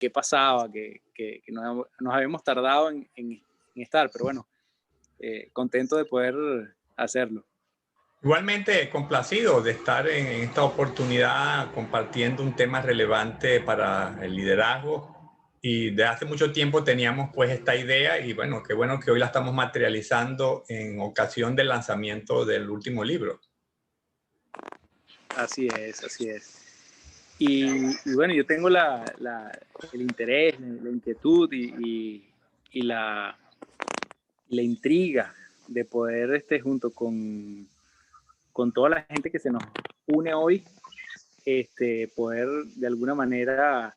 qué pasaba, que nos habíamos tardado en estar, pero bueno, contento de poder hacerlo. Igualmente complacido de estar en esta oportunidad compartiendo un tema relevante para el liderazgo. Y de hace mucho tiempo teníamos pues esta idea y bueno, qué bueno que hoy la estamos materializando en ocasión del lanzamiento del último libro. Así es, así es. Y bueno, yo tengo el interés, la inquietud y la intriga de poder, junto con toda la gente que se nos une hoy, poder de alguna manera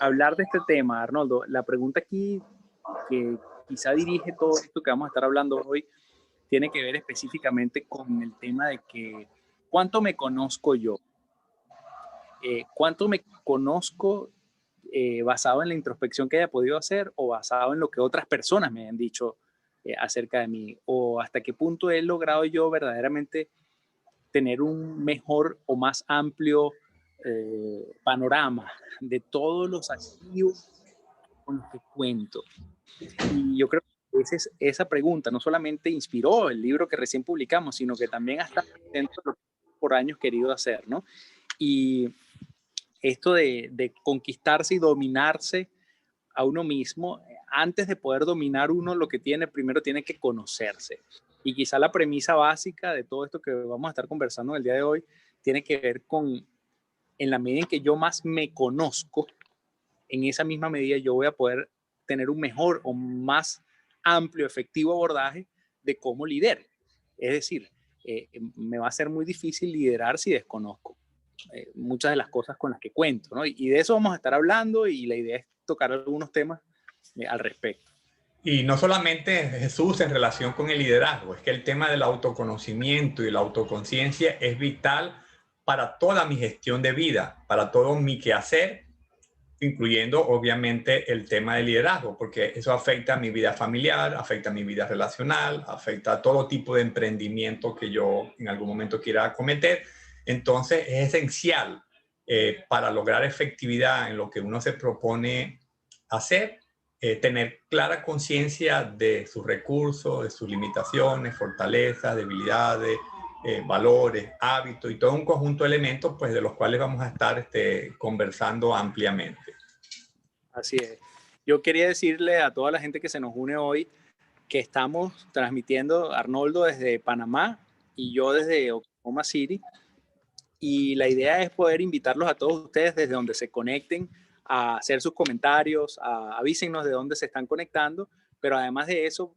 hablar de este tema, Arnoldo. La pregunta aquí que quizá dirige todo esto que vamos a estar hablando hoy tiene que ver específicamente con el tema de que ¿cuánto me conozco yo? ¿Cuánto me conozco basado en la introspección que haya podido hacer o basado en lo que otras personas me han dicho acerca de mí? ¿O hasta qué punto he logrado yo verdaderamente tener un mejor o más amplio panorama de todos los activos con los que cuento? Y yo creo que esa pregunta no solamente inspiró el libro que recién publicamos, sino que también ha estado dentro de lo que por años querido hacer, ¿no? Y esto de conquistarse y dominarse a uno mismo, antes de poder dominar uno lo que tiene, primero tiene que conocerse. Y quizá la premisa básica de todo esto que vamos a estar conversando el día de hoy tiene que ver con, en la medida en que yo más me conozco, en esa misma medida yo voy a poder tener un mejor o más amplio, efectivo abordaje de cómo lidero. Es decir, me va a ser muy difícil liderar si desconozco muchas de las cosas con las que cuento, ¿no? Y de eso vamos a estar hablando y la idea es tocar algunos temas al respecto. Y no solamente Jesús en relación con el liderazgo, es que el tema del autoconocimiento y la autoconciencia es vital para toda mi gestión de vida, para todo mi quehacer, incluyendo obviamente el tema del liderazgo, porque eso afecta a mi vida familiar, afecta a mi vida relacional, afecta a todo tipo de emprendimiento que yo en algún momento quiera acometer. Entonces es esencial para lograr efectividad en lo que uno se propone hacer, tener clara conciencia de sus recursos, de sus limitaciones, fortalezas, debilidades, valores, hábitos y todo un conjunto de elementos pues, de los cuales vamos a estar conversando ampliamente. Así es. Yo quería decirle a toda la gente que se nos une hoy que estamos transmitiendo Arnoldo desde Panamá y yo desde Oklahoma City. Y la idea es poder invitarlos a todos ustedes desde donde se conecten a hacer sus comentarios, avísennos de dónde se están conectando, pero además de eso,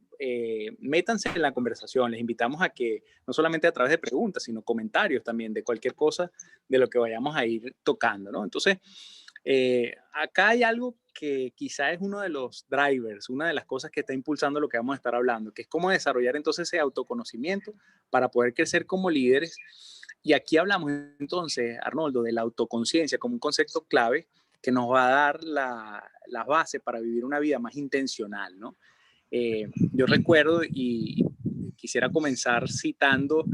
métanse en la conversación. Les invitamos a que no solamente a través de preguntas, sino comentarios también de cualquier cosa de lo que vayamos a ir tocando, ¿no? Entonces, acá hay algo que quizá es uno de los drivers, una de las cosas que está impulsando lo que vamos a estar hablando, que es cómo desarrollar entonces ese autoconocimiento para poder crecer como líderes. Y aquí hablamos entonces, Arnoldo, de la autoconciencia como un concepto clave que nos va a dar la base para vivir una vida más intencional, ¿no? Yo recuerdo y quisiera comenzar citando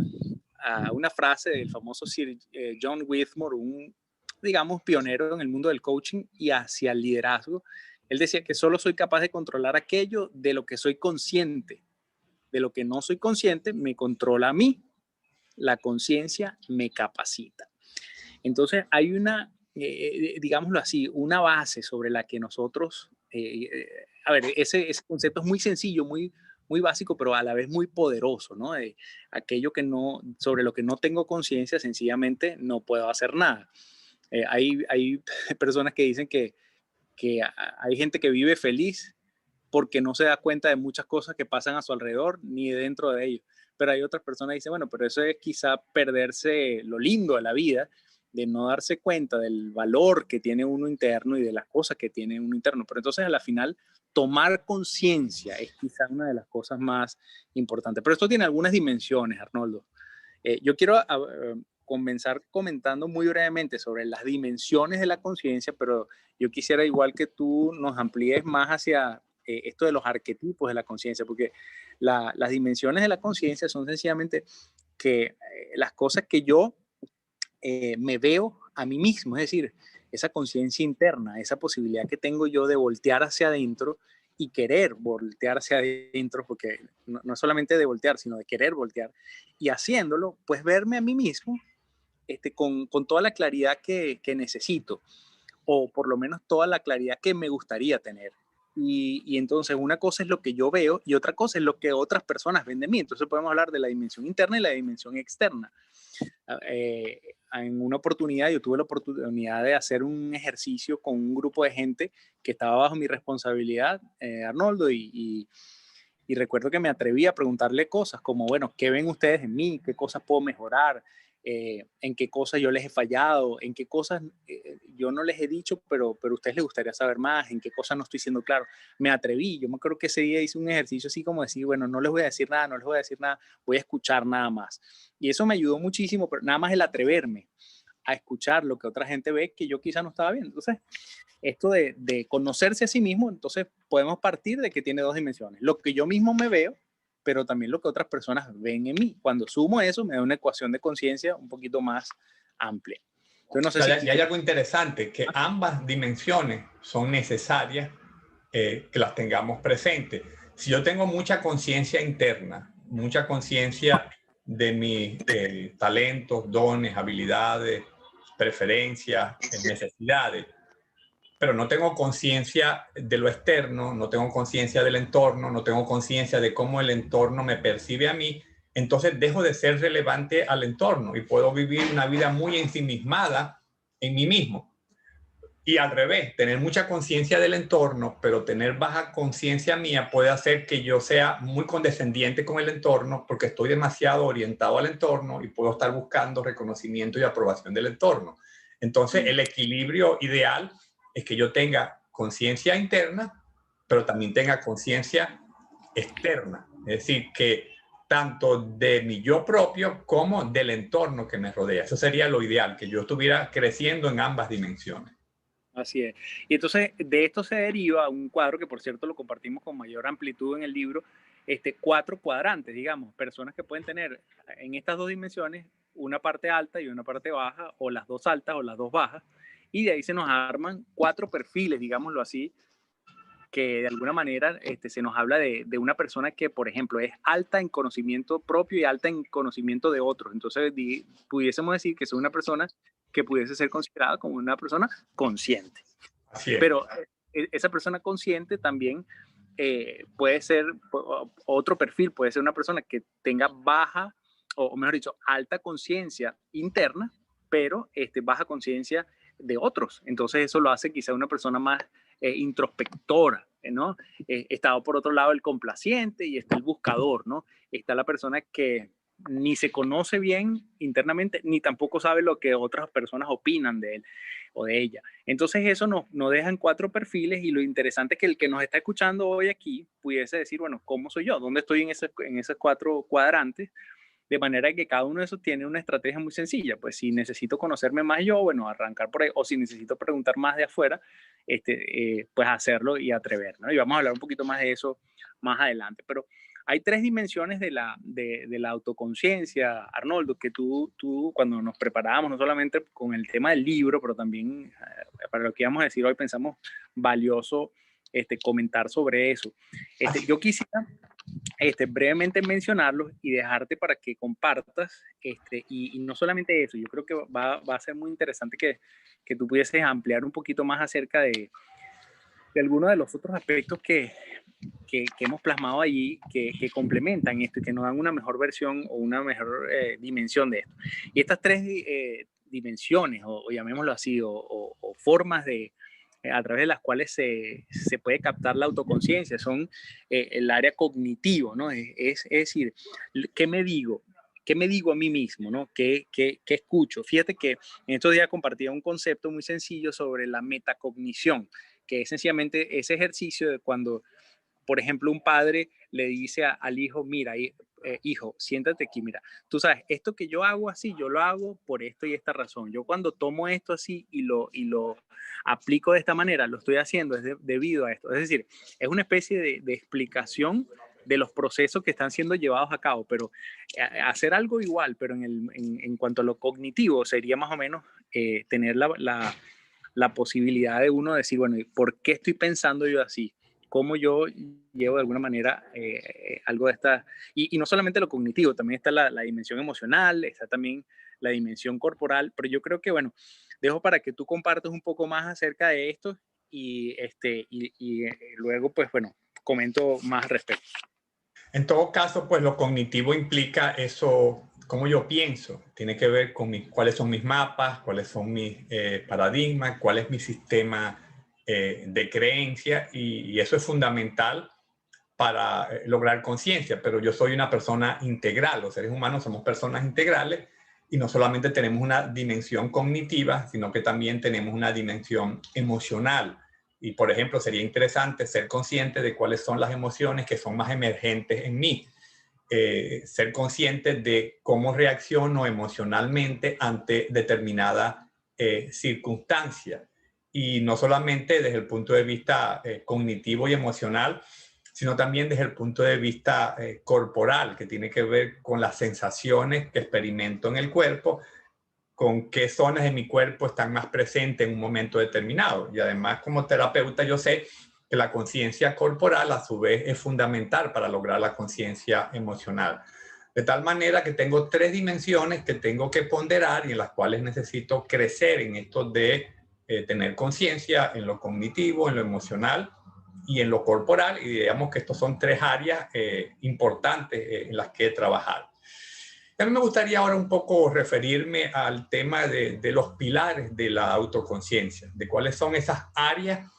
a una frase del famoso Sir John Whitmore, un, digamos, pionero en el mundo del coaching y hacia el liderazgo. Él decía que solo soy capaz de controlar aquello de lo que soy consciente. De lo que no soy consciente me controla a mí. La conciencia me capacita. Entonces hay una, digámoslo así, una base sobre la que nosotros, a ver, ese concepto es muy sencillo, muy básico, pero a la vez muy poderoso, ¿no? Aquello que no, sobre lo que no tengo conciencia, sencillamente no puedo hacer nada. Hay personas que dicen que hay gente que vive feliz porque no se da cuenta de muchas cosas que pasan a su alrededor ni dentro de ellos. Pero hay otras personas que dicen, bueno, pero eso es quizá perderse lo lindo de la vida, de no darse cuenta del valor que tiene uno interno y de las cosas que tiene uno interno. Pero entonces a la final, tomar conciencia es quizá una de las cosas más importantes. Pero esto tiene algunas dimensiones, Arnoldo. Yo quiero comenzar comentando muy brevemente sobre las dimensiones de la conciencia, pero yo quisiera igual que tú nos amplíes más hacia esto de los arquetipos de la conciencia, porque las dimensiones de la conciencia son sencillamente que las cosas que yo me veo a mí mismo, es decir, esa conciencia interna, esa posibilidad que tengo yo de voltear hacia adentro y querer voltear hacia adentro, porque no solamente de voltear, sino de querer voltear, y haciéndolo, pues verme a mí mismo con toda la claridad que necesito, o por lo menos toda la claridad que me gustaría tener. Y entonces una cosa es lo que yo veo y otra cosa es lo que otras personas ven de mí. Entonces podemos hablar de la dimensión interna y la dimensión externa. En una oportunidad, yo tuve la oportunidad de hacer un ejercicio con un grupo de gente que estaba bajo mi responsabilidad, Arnoldo, y recuerdo que me atreví a preguntarle cosas como, bueno, ¿qué ven ustedes en mí? ¿Qué cosas puedo mejorar? ¿En qué cosas yo les he fallado? ¿En qué cosas yo no les he dicho, pero a ustedes les gustaría saber más? ¿En qué cosas no estoy siendo claro? Me atreví. Yo me acuerdo que ese día hice un ejercicio así como decir, bueno, no les voy a decir nada, no les voy a decir nada, voy a escuchar nada más. Y eso me ayudó muchísimo, pero nada más el atreverme a escuchar lo que otra gente ve que yo quizá no estaba viendo. Entonces, esto de conocerse a sí mismo, entonces podemos partir de que tiene dos dimensiones. Lo que yo mismo me veo, pero también lo que otras personas ven en mí. Cuando sumo eso, me da una ecuación de conciencia un poquito más amplia. Entonces, no sé si... Y hay algo interesante, que ambas dimensiones son necesarias que las tengamos presentes. Si yo tengo mucha conciencia interna, mucha conciencia de mis talentos, dones, habilidades, preferencias, necesidades, pero no tengo conciencia de lo externo, no tengo conciencia del entorno, no tengo conciencia de cómo el entorno me percibe a mí, entonces dejo de ser relevante al entorno y puedo vivir una vida muy ensimismada en mí mismo. Y al revés, tener mucha conciencia del entorno, pero tener baja conciencia mía puede hacer que yo sea muy condescendiente con el entorno porque estoy demasiado orientado al entorno y puedo estar buscando reconocimiento y aprobación del entorno. Entonces, el equilibrio ideal es que yo tenga conciencia interna, pero también tenga conciencia externa. Es decir, que tanto de mi yo propio como del entorno que me rodea. Eso sería lo ideal, que yo estuviera creciendo en ambas dimensiones. Así es. Y entonces de esto se deriva un cuadro que, por cierto, lo compartimos con mayor amplitud en el libro, 4 cuadrantes, digamos, personas que pueden tener en estas dos dimensiones una parte alta y una parte baja, o las dos altas o las dos bajas, y de ahí se nos arman 4 perfiles, digámoslo así, que de alguna manera se nos habla de una persona que, por ejemplo, es alta en conocimiento propio y alta en conocimiento de otros. Entonces, pudiésemos decir que es una persona que pudiese ser considerada como una persona consciente. Así es. Pero esa persona consciente también puede ser otro perfil, puede ser una persona que tenga baja, o mejor dicho, alta conciencia interna, pero baja conciencia de otros. Entonces eso lo hace quizá una persona más introspectora, ¿no? Está por otro lado el complaciente y está el buscador, ¿no? Está la persona que ni se conoce bien internamente, ni tampoco sabe lo que otras personas opinan de él o de ella. Entonces eso nos deja en 4 perfiles, y lo interesante es que el que nos está escuchando hoy aquí pudiese decir, bueno, ¿cómo soy yo? ¿Dónde estoy en esos 4 cuadrantes? De manera que cada uno de esos tiene una estrategia muy sencilla. Pues si necesito conocerme más yo, bueno, arrancar por ahí, o si necesito preguntar más de afuera, pues hacerlo y atrever, ¿no? Y vamos a hablar un poquito más de eso más adelante. Pero hay 3 dimensiones de la autoconciencia, Arnoldo, que tú cuando nos preparábamos, no solamente con el tema del libro, pero también para lo que íbamos a decir hoy, pensamos valioso comentar sobre eso. Yo quisiera brevemente mencionarlos y dejarte para que compartas, y no solamente eso, yo creo que va a ser muy interesante que tú pudieses ampliar un poquito más acerca de algunos de los otros aspectos que hemos plasmado allí, que complementan esto y que nos dan una mejor versión o una mejor dimensión de esto. Y estas 3 dimensiones, o llamémoslo así, o formas a través de las cuales se puede captar la autoconciencia, son el área cognitivo, ¿no? Es decir, ¿qué me digo? ¿Qué me digo a mí mismo? ¿No? ¿Qué escucho? Fíjate que en estos días compartía un concepto muy sencillo sobre la metacognición, que es sencillamente ese ejercicio de cuando, por ejemplo, un padre le dice al hijo, mira, hijo, siéntate aquí, mira, tú sabes, esto que yo hago así, yo lo hago por esto y esta razón. Yo cuando tomo esto así y lo aplico de esta manera, lo estoy haciendo debido a esto. Es decir, es una especie de explicación de los procesos que están siendo llevados a cabo, pero hacer algo igual, pero en cuanto a lo cognitivo, sería más o menos tener la posibilidad de uno decir, bueno, ¿por qué estoy pensando yo así? ¿Cómo yo llevo de alguna manera algo de esta? Y no solamente lo cognitivo, también está la dimensión emocional, está también la dimensión corporal, pero yo creo que, bueno, dejo para que tú compartas un poco más acerca de esto y luego, pues bueno, comento más al respecto. En todo caso, pues lo cognitivo implica eso, cómo yo pienso. Tiene que ver con cuáles son mis mapas, cuáles son mis paradigmas, cuál es mi sistema de creencia y eso es fundamental para lograr conciencia. Pero yo soy una persona integral. Los seres humanos somos personas integrales y no solamente tenemos una dimensión cognitiva, sino que también tenemos una dimensión emocional. Y, por ejemplo, sería interesante ser consciente de cuáles son las emociones que son más emergentes en mí. Ser consciente de cómo reacciono emocionalmente ante determinada circunstancia. Y no solamente desde el punto de vista cognitivo y emocional, sino también desde el punto de vista corporal, que tiene que ver con las sensaciones que experimento en el cuerpo, con qué zonas de mi cuerpo están más presentes en un momento determinado. Y además, como terapeuta, yo sé que la conciencia corporal a su vez es fundamental para lograr la conciencia emocional. De tal manera que tengo tres dimensiones que tengo que ponderar y en las cuales necesito crecer en esto de tener conciencia en lo cognitivo, en lo emocional y en lo corporal. Y digamos que estos son tres áreas importantes en las que trabajar. A mí me gustaría ahora un poco referirme al tema de los pilares de la autoconciencia, de cuáles son esas áreas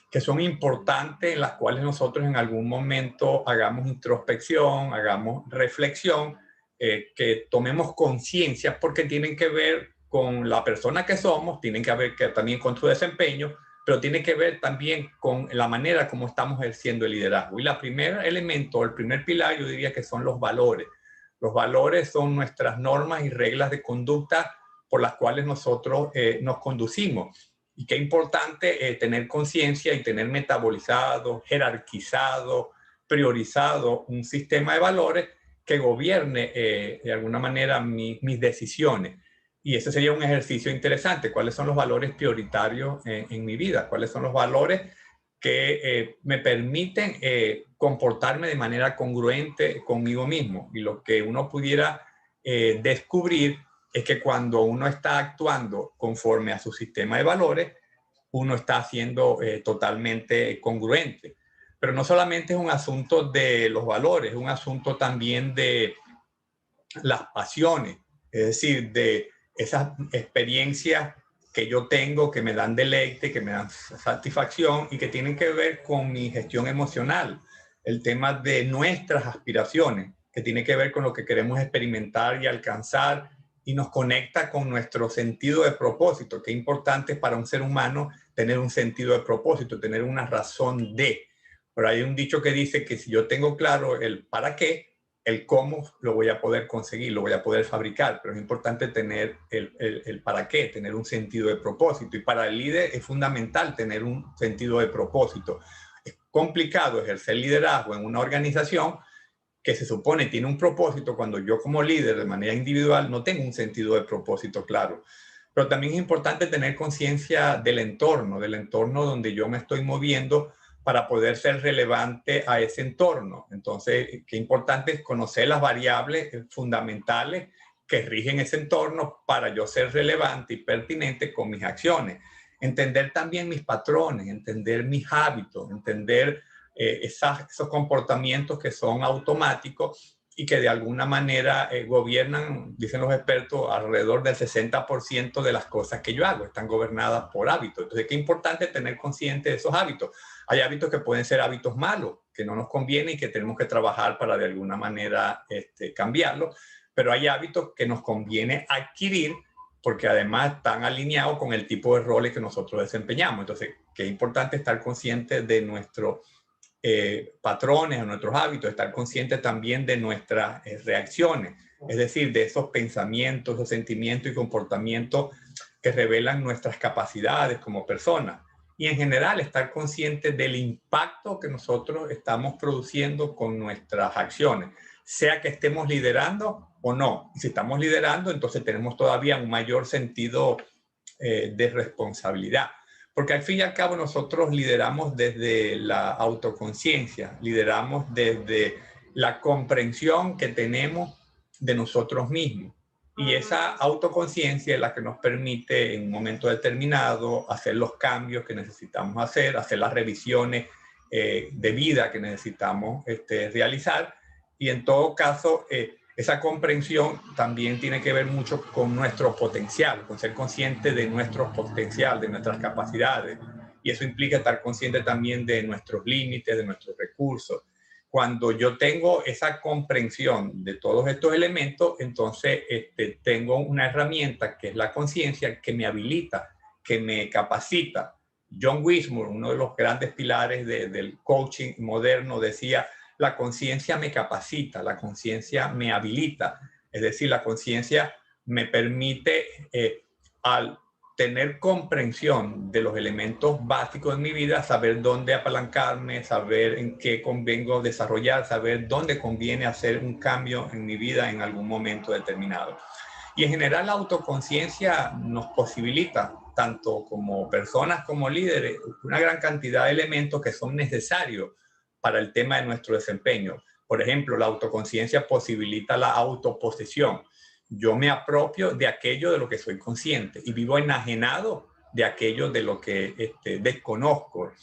que son importantes en las cuales nosotros en algún momento hagamos introspección, hagamos reflexión, que tomemos conciencia porque tienen que ver con la persona que somos, tienen que ver también con su desempeño, pero tiene que ver también con la manera como estamos ejerciendo el liderazgo. Y el primer elemento, el primer pilar, yo diría que son los valores. Los valores son nuestras normas y reglas de conducta por las cuales nosotros nos conducimos. Y qué importante tener conciencia y tener metabolizado, jerarquizado, priorizado un sistema de valores que gobierne de alguna manera mis decisiones. Y ese sería un ejercicio interesante. ¿Cuáles son los valores prioritarios en mi vida? ¿Cuáles son los valores que me permiten comportarme de manera congruente conmigo mismo? Y lo que uno pudiera descubrir es que cuando uno está actuando conforme a su sistema de valores, uno está siendo totalmente congruente. Pero no solamente es un asunto de los valores, es un asunto también de las pasiones, es decir, de esas experiencias que yo tengo, que me dan deleite, que me dan satisfacción y que tienen que ver con mi gestión emocional. El tema de nuestras aspiraciones, que tiene que ver con lo que queremos experimentar y alcanzar y nos conecta con nuestro sentido de propósito. Qué importante es para un ser humano tener un sentido de propósito, tener una razón de. Pero hay un dicho que dice que si yo tengo claro el para qué, el cómo lo voy a poder conseguir, lo voy a poder fabricar, pero es importante tener el para qué, tener un sentido de propósito. Y para el líder es fundamental tener un sentido de propósito. Es complicado ejercer liderazgo en una organización que se supone tiene un propósito cuando yo como líder de manera individual no tengo un sentido de propósito claro. Pero también es importante tener conciencia del entorno donde yo me estoy moviendo para poder ser relevante a ese entorno. Entonces, qué importante es conocer las variables fundamentales que rigen ese entorno para yo ser relevante y pertinente con mis acciones. Entender también mis patrones, entender mis hábitos, entender esos comportamientos que son automáticos y que de alguna manera gobiernan, dicen los expertos, alrededor del 60% de las cosas que yo hago, están gobernadas por hábitos. Entonces, qué importante tener consciente de esos hábitos. Hay hábitos que pueden ser hábitos malos, que no nos conviene y que tenemos que trabajar para de alguna manera cambiarlos, pero hay hábitos que nos conviene adquirir porque además están alineados con el tipo de roles que nosotros desempeñamos. Entonces, qué importante estar consciente de nuestros patrones, de nuestros hábitos, estar consciente también de nuestras reacciones, es decir, de esos pensamientos, esos sentimientos y comportamientos que revelan nuestras capacidades como personas. Y en general estar consciente del impacto que nosotros estamos produciendo con nuestras acciones, sea que estemos liderando o no. Y si estamos liderando, entonces tenemos todavía un mayor sentido de responsabilidad. Porque al fin y al cabo nosotros lideramos desde la autoconciencia, lideramos desde la comprensión que tenemos de nosotros mismos. Y esa autoconciencia es la que nos permite en un momento determinado hacer los cambios que necesitamos hacer las revisiones de vida que necesitamos realizar. Y en todo caso, esa comprensión también tiene que ver mucho con nuestro potencial, con ser consciente de nuestro potencial, de nuestras capacidades. Y eso implica estar consciente también de nuestros límites, de nuestros recursos. Cuando yo tengo esa comprensión de todos estos elementos, entonces tengo una herramienta que es la conciencia que me habilita, que me capacita. John Wismore, uno de los grandes pilares del coaching moderno, decía: la conciencia me capacita, la conciencia me habilita. Es decir, la conciencia me permite, al tener comprensión de los elementos básicos de mi vida, saber dónde apalancarme, saber en qué convengo desarrollar, saber dónde conviene hacer un cambio en mi vida en algún momento determinado. Y en general la autoconciencia nos posibilita, tanto como personas como líderes, una gran cantidad de elementos que son necesarios para el tema de nuestro desempeño. Por ejemplo, la autoconciencia posibilita la autoposesión. Yo me apropio de aquello de lo que soy consciente y vivo enajenado de aquello de lo que desconozco.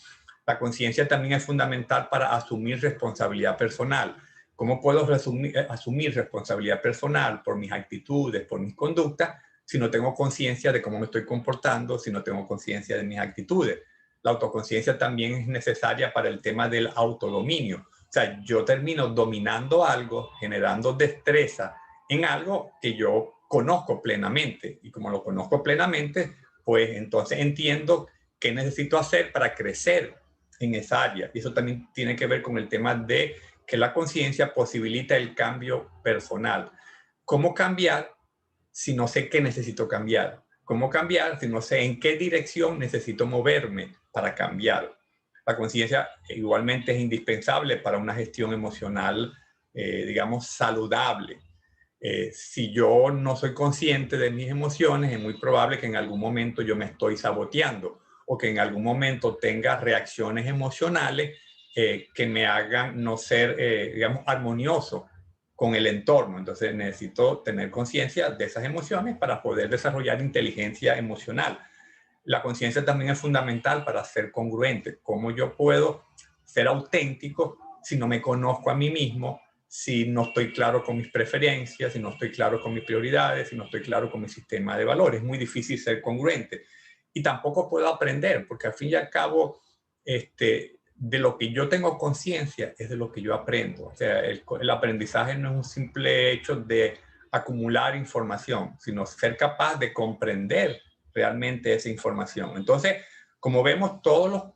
La conciencia también es fundamental para asumir responsabilidad personal. ¿Cómo puedo asumir responsabilidad personal por mis actitudes, por mis conductas, si no tengo conciencia de cómo me estoy comportando, si no tengo conciencia de mis actitudes? La autoconciencia también es necesaria para el tema del autodominio. O sea, yo termino dominando algo, generando destreza en algo que yo conozco plenamente. Y como lo conozco plenamente, pues entonces entiendo qué necesito hacer para crecer en esa área. Y eso también tiene que ver con el tema de que la conciencia posibilita el cambio personal. ¿Cómo cambiar si no sé qué necesito cambiar? ¿Cómo cambiar si no sé en qué dirección necesito moverme para cambiar? La conciencia igualmente es indispensable para una gestión emocional, digamos, saludable. Si yo no soy consciente de mis emociones, es muy probable que en algún momento yo me estoy saboteando o que en algún momento tenga reacciones emocionales que me hagan no ser, digamos, armonioso con el entorno. Entonces necesito tener conciencia de esas emociones para poder desarrollar inteligencia emocional. La conciencia también es fundamental para ser congruente. ¿Cómo yo puedo ser auténtico si no me conozco a mí mismo, si no estoy claro con mis preferencias, si no estoy claro con mis prioridades, si no estoy claro con mi sistema de valores? Es muy difícil ser congruente. Y tampoco puedo aprender, porque al fin y al cabo, de lo que yo tengo conciencia es de lo que yo aprendo. O sea, el aprendizaje no es un simple hecho de acumular información, sino ser capaz de comprender realmente esa información. Entonces, como vemos, todos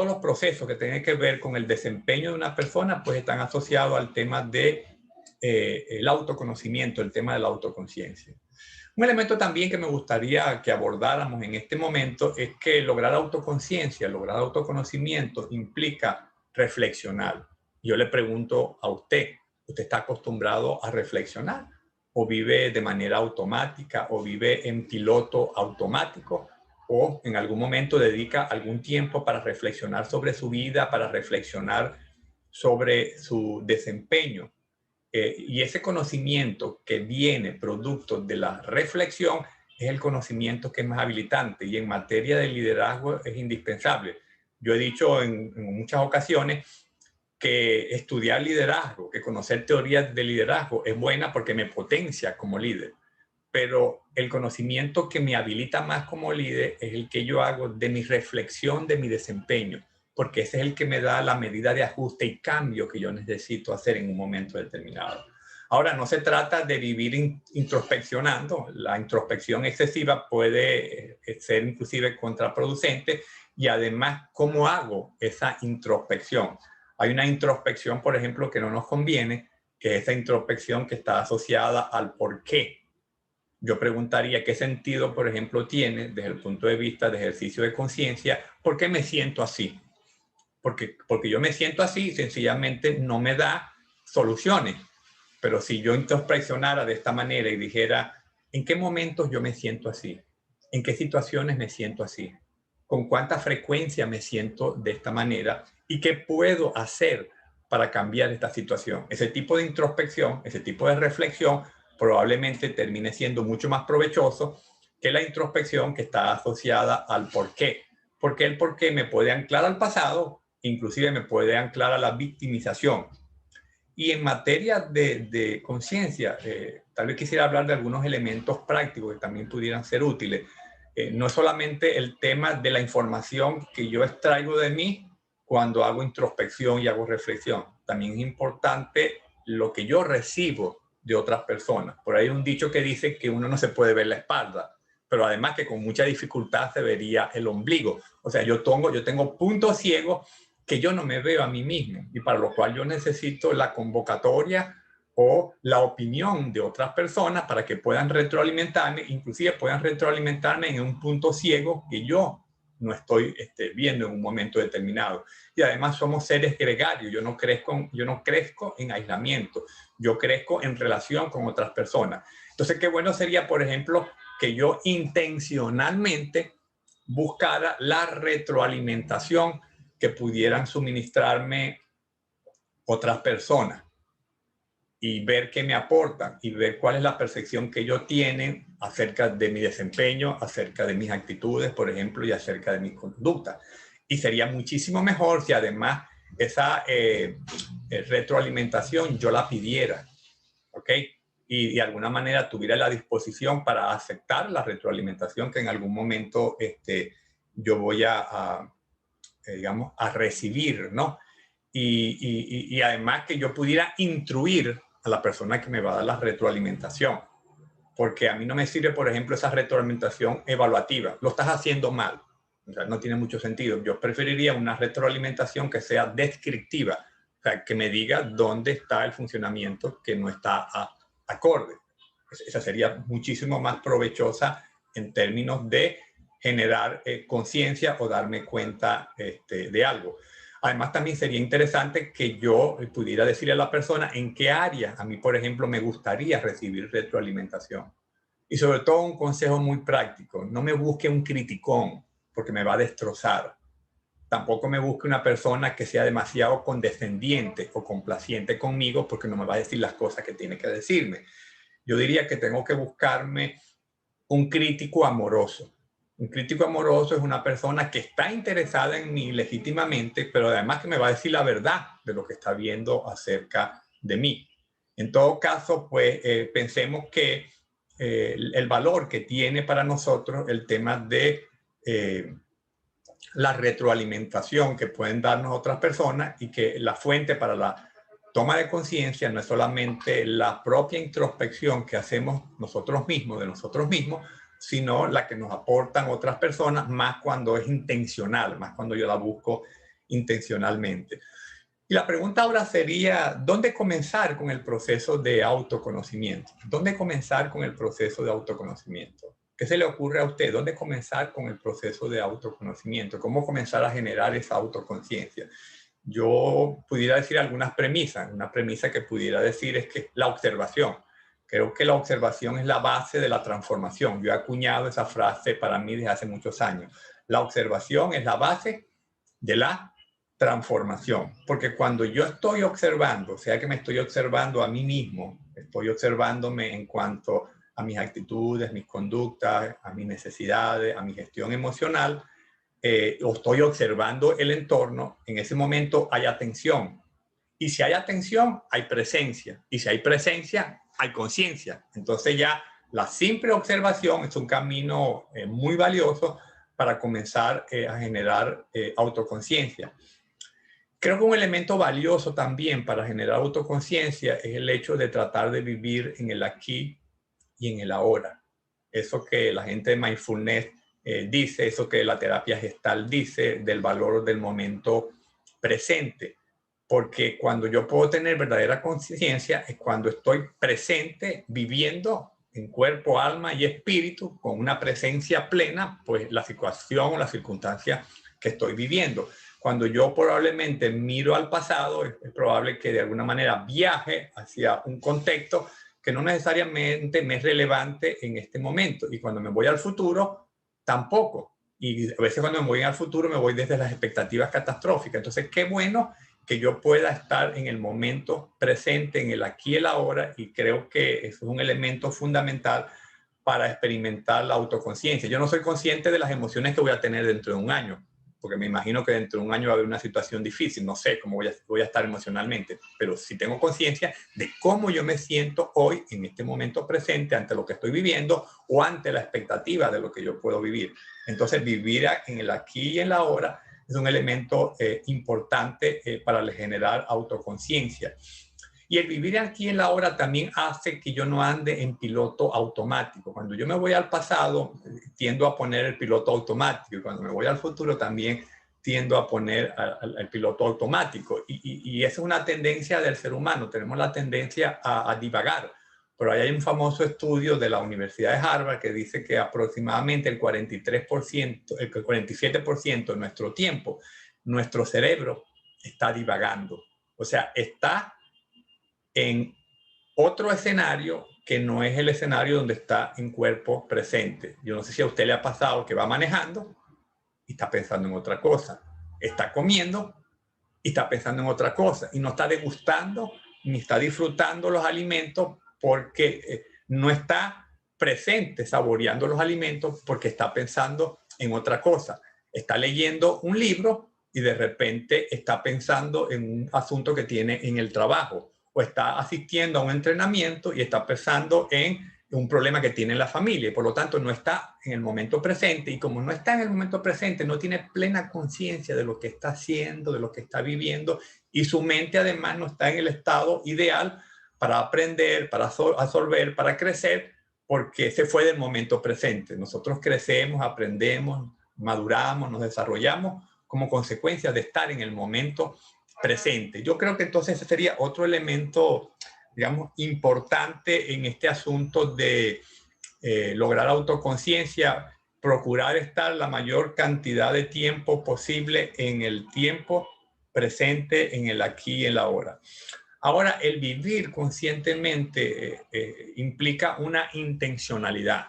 los procesos que tienen que ver con el desempeño de una persona, pues están asociados al tema de el autoconocimiento, el tema de la autoconciencia. Un elemento también que me gustaría que abordáramos en este momento es que lograr autoconciencia, lograr autoconocimiento implica reflexionar. Yo le pregunto a usted, ¿usted está acostumbrado a reflexionar? ¿O vive de manera automática? ¿O vive en piloto automático? ¿O en algún momento dedica algún tiempo para reflexionar sobre su vida, para reflexionar sobre su desempeño? Y ese conocimiento que viene producto de la reflexión es el conocimiento que es más habilitante y en materia de liderazgo es indispensable. Yo he dicho en muchas ocasiones que estudiar liderazgo, que conocer teorías de liderazgo es buena porque me potencia como líder, pero el conocimiento que me habilita más como líder es el que yo hago de mi reflexión, de mi desempeño, porque ese es el que me da la medida de ajuste y cambio que yo necesito hacer en un momento determinado. Ahora, no se trata de vivir introspeccionando. La introspección excesiva puede ser inclusive contraproducente y además, ¿cómo hago esa introspección? Hay una introspección, por ejemplo, que no nos conviene, que es esa introspección que está asociada al por qué. Yo preguntaría qué sentido, por ejemplo, tiene desde el punto de vista de ejercicio de conciencia, ¿por qué me siento así? Porque yo me siento así, sencillamente no me da soluciones. Pero si yo introspeccionara de esta manera y dijera, ¿en qué momentos yo me siento así? ¿En qué situaciones me siento así? con cuánta frecuencia me siento de esta manera y qué puedo hacer para cambiar esta situación. Ese tipo de introspección, ese tipo de reflexión probablemente termine siendo mucho más provechoso que la introspección que está asociada al por qué. Porque el por qué me puede anclar al pasado, inclusive me puede anclar a la victimización. Y en materia de conciencia, tal vez quisiera hablar de algunos elementos prácticos que también pudieran ser útiles. No es solamente el tema de la información que yo extraigo de mí cuando hago introspección y hago reflexión. También es importante lo que yo recibo de otras personas. Por ahí hay un dicho que dice que uno no se puede ver la espalda, pero además que con mucha dificultad se vería el ombligo. O sea, yo tengo puntos ciegos que yo no me veo a mí mismo y para lo cual yo necesito la convocatoria o la opinión de otras personas para que puedan retroalimentarme, inclusive puedan retroalimentarme en un punto ciego que yo no estoy viendo en un momento determinado. Y además somos seres gregarios, yo no crezco en aislamiento, yo crezco en relación con otras personas. Entonces, qué bueno sería, por ejemplo, que yo intencionalmente buscara la retroalimentación que pudieran suministrarme otras personas y ver qué me aportan y ver cuál es la percepción que ellos tienen acerca de mi desempeño, acerca de mis actitudes, por ejemplo, y acerca de mis conductas. Y sería muchísimo mejor si además esa retroalimentación yo la pidiera, ¿ok? Y de alguna manera tuviera la disposición para aceptar la retroalimentación que en algún momento yo voy digamos, a recibir, ¿no? Y además que yo pudiera instruir a la persona que me va a dar la retroalimentación. Porque a mí no me sirve, por ejemplo, esa retroalimentación evaluativa. Lo estás haciendo mal. O sea, no tiene mucho sentido. Yo preferiría una retroalimentación que sea descriptiva. O sea, que me diga dónde está el funcionamiento que no está acorde. Esa sería muchísimo más provechosa en términos de generar conciencia o darme cuenta de algo. Además, también sería interesante que yo pudiera decirle a la persona en qué área a mí, por ejemplo, me gustaría recibir retroalimentación. Y sobre todo un consejo muy práctico, no me busque un criticón porque me va a destrozar. Tampoco me busque una persona que sea demasiado condescendiente o complaciente conmigo porque no me va a decir las cosas que tiene que decirme. Yo diría que tengo que buscarme un crítico amoroso. Un crítico amoroso es una persona que está interesada en mí legítimamente, pero además que me va a decir la verdad de lo que está viendo acerca de mí. En todo caso, pues pensemos que el valor que tiene para nosotros el tema de la retroalimentación que pueden darnos otras personas y que la fuente para la toma de conciencia no es solamente la propia introspección que hacemos nosotros mismos, de nosotros mismos, sino la que nos aportan otras personas, más cuando es intencional, más cuando yo la busco intencionalmente. Y la pregunta ahora sería, ¿dónde comenzar con el proceso de autoconocimiento? ¿Dónde comenzar con el proceso de autoconocimiento? ¿Qué se le ocurre a usted? ¿Dónde comenzar con el proceso de autoconocimiento? ¿Cómo comenzar a generar esa autoconciencia? Yo pudiera decir algunas premisas. Una premisa que pudiera decir es que la observación. Creo que la observación es la base de la transformación. Yo he acuñado esa frase para mí desde hace muchos años. La observación es la base de la transformación. Porque cuando yo estoy observando, o sea que me estoy observando a mí mismo, estoy observándome en cuanto a mis actitudes, mis conductas, a mis necesidades, a mi gestión emocional, o estoy observando el entorno, en ese momento hay atención. Y si hay atención, hay presencia. Y si hay presencia, hay conciencia. Entonces ya la simple observación es un camino muy valioso para comenzar a generar autoconciencia. Creo que un elemento valioso también para generar autoconciencia es el hecho de tratar de vivir en el aquí y en el ahora. Eso que la gente de mindfulness dice, eso que la terapia gestal dice del valor del momento presente. Porque cuando yo puedo tener verdadera conciencia es cuando estoy presente, viviendo en cuerpo, alma y espíritu, con una presencia plena, pues la situación o la circunstancia que estoy viviendo. Cuando yo probablemente miro al pasado, es probable que de alguna manera viaje hacia un contexto que no necesariamente me es relevante en este momento. Y cuando me voy al futuro, tampoco. Y a veces cuando me voy al futuro me voy desde las expectativas catastróficas. Entonces, qué bueno que yo pueda estar en el momento presente, en el aquí y el ahora, y creo que eso es un elemento fundamental para experimentar la autoconciencia. Yo no soy consciente de las emociones que voy a tener dentro de un año, porque me imagino que dentro de un año va a haber una situación difícil, no sé cómo voy a estar emocionalmente, pero sí tengo conciencia de cómo yo me siento hoy, en este momento presente, ante lo que estoy viviendo o ante la expectativa de lo que yo puedo vivir. Entonces, vivir en el aquí y en la ahora es un elemento importante para generar autoconciencia. Y el vivir aquí en la hora también hace que yo no ande en piloto automático. Cuando yo me voy al pasado, tiendo a poner el piloto automático. Y cuando me voy al futuro, también tiendo a poner el piloto automático. Y esa es una tendencia del ser humano. Tenemos la tendencia a divagar. Pero ahí hay un famoso estudio de la Universidad de Harvard que dice que aproximadamente el 43%, el 47% de nuestro tiempo, nuestro cerebro está divagando. O sea, está en otro escenario que no es el escenario donde está en cuerpo presente. Yo no sé si a usted le ha pasado que va manejando y está pensando en otra cosa. Está comiendo y está pensando en otra cosa. Y no está degustando ni está disfrutando los alimentos porque no está presente saboreando los alimentos porque está pensando en otra cosa. Está leyendo un libro y de repente está pensando en un asunto que tiene en el trabajo, o está asistiendo a un entrenamiento y está pensando en un problema que tiene en la familia, y por lo tanto no está en el momento presente, y como no está en el momento presente, no tiene plena conciencia de lo que está haciendo, de lo que está viviendo, y su mente además no está en el estado ideal para aprender, para absorber, para crecer, porque se fue del momento presente. Nosotros crecemos, aprendemos, maduramos, nos desarrollamos como consecuencia de estar en el momento presente. Yo creo que entonces ese sería otro elemento, digamos, importante en este asunto de lograr autoconciencia, procurar estar la mayor cantidad de tiempo posible en el tiempo presente, en el aquí y en la ahora. Ahora, el vivir conscientemente implica una intencionalidad.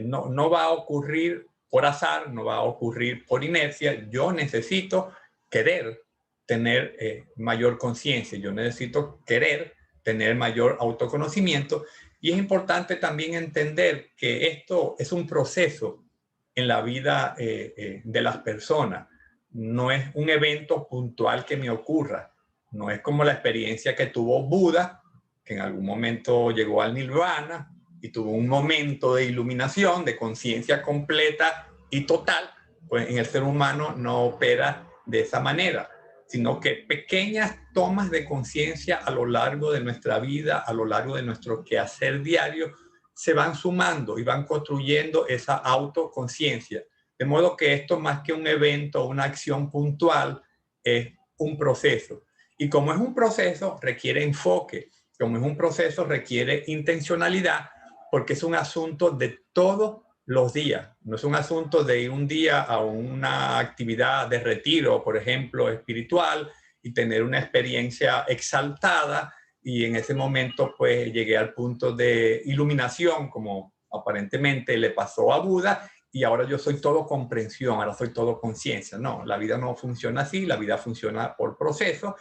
No va a ocurrir por azar, no va a ocurrir por inercia. Yo necesito querer tener mayor conciencia, yo necesito querer tener mayor autoconocimiento, y es importante también entender que esto es un proceso en la vida de las personas, no es un evento puntual que me ocurra, no es como la experiencia que tuvo Buda, que en algún momento llegó al nirvana y tuvo un momento de iluminación, de conciencia completa y total. Pues en el ser humano no opera de esa manera, sino que pequeñas tomas de conciencia a lo largo de nuestra vida, a lo largo de nuestro quehacer diario, se van sumando y van construyendo esa autoconciencia. De modo que esto, más que un evento o una acción puntual, es un proceso. Y como es un proceso, requiere enfoque. Como es un proceso, requiere intencionalidad, porque es un asunto de todos los días. No es un asunto de ir un día a una actividad de retiro, por ejemplo, espiritual, y tener una experiencia exaltada, y en ese momento pues llegué al punto de iluminación, como aparentemente le pasó a Buda, y ahora yo soy todo comprensión, ahora soy todo conciencia. No, la vida no funciona así, la vida funciona por proceso,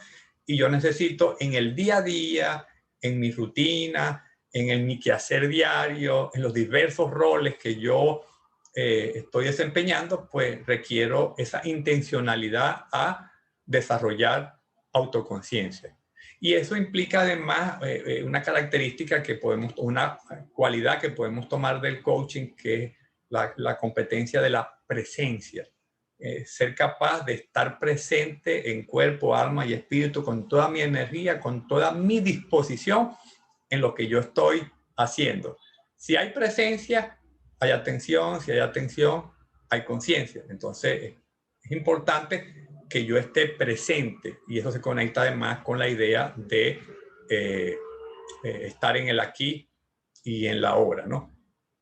y yo necesito en el día a día, en mi rutina, en mi quehacer diario, en los diversos roles que yo estoy desempeñando, pues requiero esa intencionalidad a desarrollar autoconciencia. Y eso implica además una característica que podemos, una cualidad que podemos tomar del coaching, que es la competencia de la presencia. Ser capaz de estar presente en cuerpo, alma y espíritu con toda mi energía, con toda mi disposición en lo que yo estoy haciendo. Si hay presencia, hay atención. Si hay atención, hay conciencia. Entonces, es importante que yo esté presente, y eso se conecta además con la idea de estar en el aquí y en la ahora, ¿no?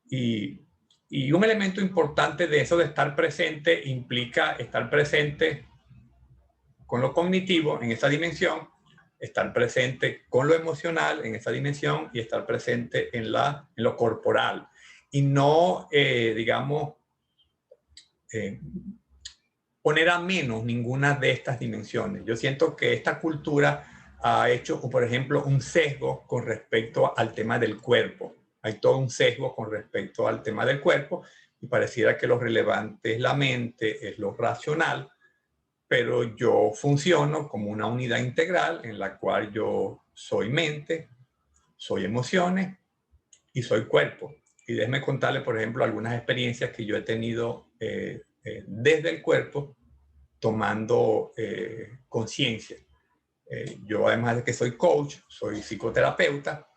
Y un elemento importante de eso de estar presente implica estar presente con lo cognitivo en esa dimensión, estar presente con lo emocional en esa dimensión, y estar presente en lo corporal. Y no, digamos, poner a menos ninguna de estas dimensiones. Yo siento que esta cultura ha hecho, por ejemplo, un sesgo con respecto al tema del cuerpo. Hay todo un sesgo con respecto al tema del cuerpo y pareciera que lo relevante es la mente, es lo racional, pero yo funciono como una unidad integral en la cual yo soy mente, soy emociones y soy cuerpo. Y déjeme contarle, por ejemplo, algunas experiencias que yo he tenido desde el cuerpo, tomando conciencia. Yo, además de que soy coach, soy psicoterapeuta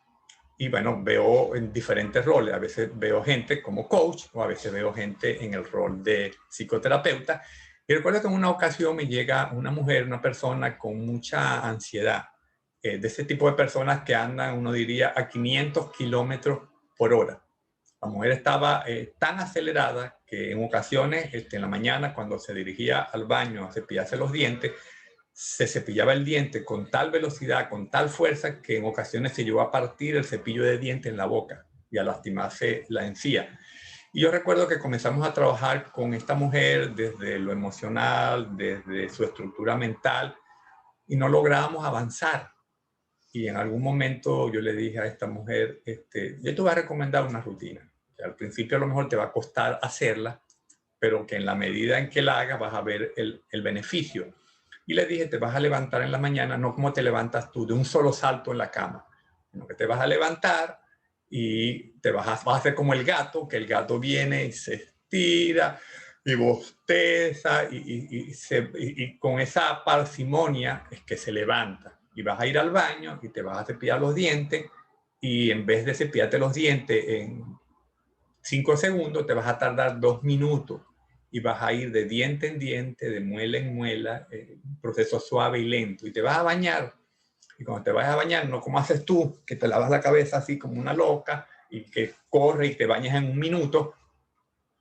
y bueno, veo en diferentes roles. A veces veo gente como coach o a veces veo gente en el rol de psicoterapeuta. Y recuerdo que en una ocasión me llega una mujer, una persona con mucha ansiedad, de ese tipo de personas que andan, uno diría, a 500 kilómetros por hora. La mujer estaba tan acelerada que en ocasiones, en la mañana, cuando se dirigía al baño a cepillarse los dientes, se cepillaba el diente con tal velocidad, con tal fuerza, que en ocasiones se llevó a partir el cepillo de diente en la boca y a lastimarse la encía. Y yo recuerdo que comenzamos a trabajar con esta mujer desde lo emocional, desde su estructura mental, y no lográbamos avanzar. Y en algún momento yo le dije a esta mujer, yo te voy a recomendar una rutina. Que al principio a lo mejor te va a costar hacerla, pero que en la medida en que la hagas vas a ver el beneficio. Y le dije, te vas a levantar en la mañana, no como te levantas tú, de un solo salto en la cama, sino que te vas a levantar y vas a hacer como el gato, que el gato viene y se estira y bosteza y con esa parsimonia es que se levanta. Y vas a ir al baño y te vas a cepillar los dientes y en vez de cepillarte los dientes en 5 segundos, te vas a tardar 2 minutos y vas a ir de diente en diente, de muela en muela, un proceso suave y lento. Y te vas a bañar. Y cuando te vayas a bañar, no como haces tú, que te lavas la cabeza así como una loca y que corre y te bañas en 1 minuto,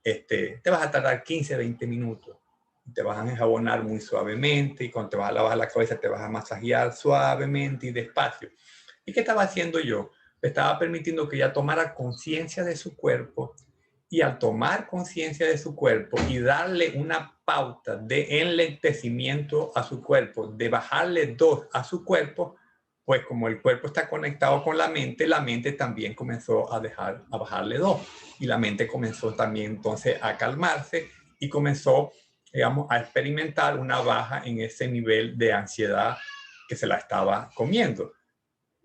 te vas a tardar 15, 20 minutos. Y te vas a enjabonar muy suavemente y cuando te vas a lavar la cabeza te vas a masajear suavemente y despacio. ¿Y qué estaba haciendo yo? Estaba permitiendo que ella tomara conciencia de su cuerpo y al tomar conciencia de su cuerpo y darle una pauta de enlentecimiento a su cuerpo, de bajarle 2 a su cuerpo, pues como el cuerpo está conectado con la mente también comenzó a bajarle 2 y la mente comenzó también entonces a calmarse y comenzó, digamos, a experimentar una baja en ese nivel de ansiedad que se la estaba comiendo.